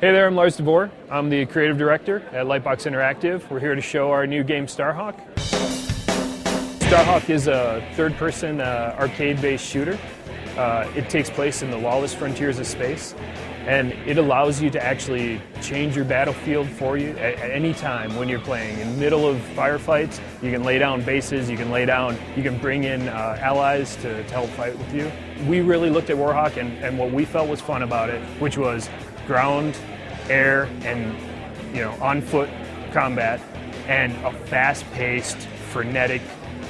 Hey there, I'm Lars DeVore. I'm the creative director at Lightbox Interactive. We're here to show our new game Starhawk. Starhawk is a third-person arcade-based shooter. It takes place in the lawless frontiers of space, and it allows you to actually change your battlefield for you at any time when you're playing. In the middle of firefights, you can lay down bases, you can bring in allies to help fight with you. We really looked at Warhawk and what we felt was fun about it, which was ground, air, and on-foot combat, and a fast-paced, frenetic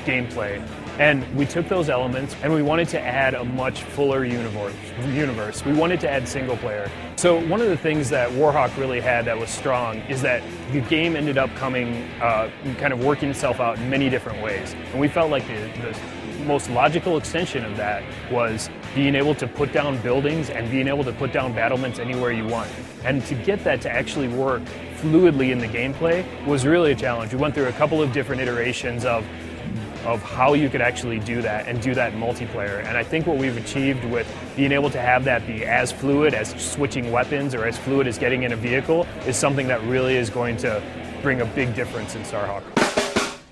gameplay. And we took those elements and we wanted to add a much fuller universe. We wanted to add single player. So one of the things that Warhawk really had that was strong is that the game ended up coming, kind of working itself out in many different ways. And we felt like the most logical extension of that was being able to put down buildings and being able to put down battlements anywhere you want. And to get that to actually work fluidly in the gameplay was really a challenge. We went through a couple of different iterations of how you could actually do that and do that in multiplayer. And I think what we've achieved with being able to have that be as fluid as switching weapons or as fluid as getting in a vehicle is something that really is going to bring a big difference in Starhawk.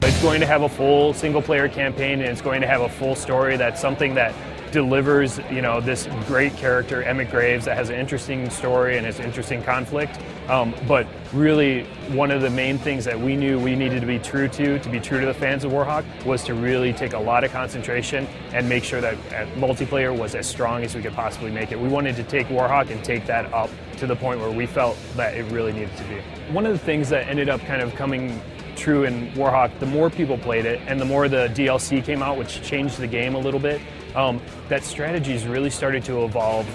It's going to have a full single-player campaign, and it's going to have a full story. That's something that delivers, this great character, Emmett Graves, that has an interesting story and has interesting conflict. But really, one of the main things that we knew we needed to be true to the fans of Warhawk, was to really take a lot of concentration and make sure that multiplayer was as strong as we could possibly make it. We wanted to take Warhawk and take that up to the point where we felt that it really needed to be. One of the things that ended up kind of coming true in Warhawk, the more people played it and the more the DLC came out, which changed the game a little bit, that strategies really started to evolve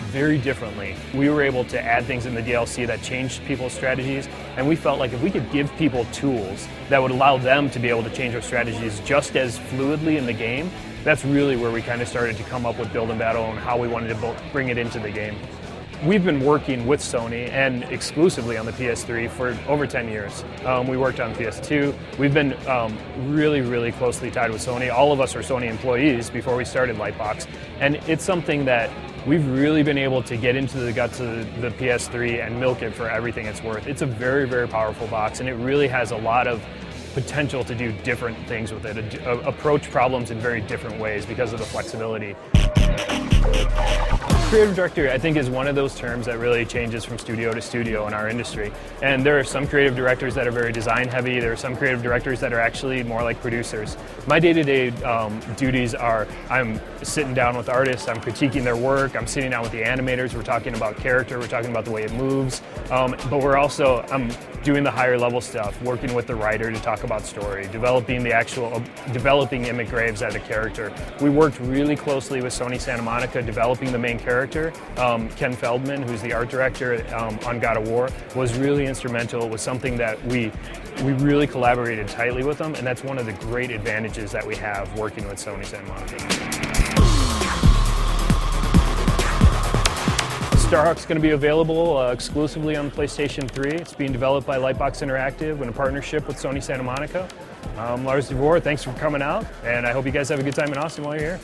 very differently. We were able to add things in the DLC that changed people's strategies, and we felt like if we could give people tools that would allow them to be able to change their strategies just as fluidly in the game, that's really where we kind of started to come up with Build and Battle and how we wanted to bring it into the game. We've been working with Sony and exclusively on the PS3 for over 10 years. We worked on PS2. We've been really, really closely tied with Sony. All of us are Sony employees before we started Lightbox. And it's something that we've really been able to get into the guts of the PS3 and milk it for everything it's worth. It's a very, very powerful box, and it really has a lot of potential to do different things with it, approach problems in very different ways because of the flexibility. Creative director, I think, is one of those terms that really changes from studio to studio in our industry. And there are some creative directors that are very design heavy. There are some creative directors that are actually more like producers. My day-to-day duties are, I'm sitting down with artists, I'm critiquing their work, I'm sitting down with the animators, we're talking about character, we're talking about the way it moves, but I'm doing the higher level stuff, working with the writer to talk about story, developing Emmett Graves as a character. We worked really closely with Sony Santa Monica, developing the main character. Ken Feldman, who's the art director on God of War, was really instrumental. It was something that we really collaborated tightly with them, and that's one of the great advantages that we have working with Sony Santa Monica. Starhawk's going to be available exclusively on the PlayStation 3. It's being developed by Lightbox Interactive in a partnership with Sony Santa Monica. I'm Lars DeVore. Thanks for coming out, and I hope you guys have a good time in Austin while you're here.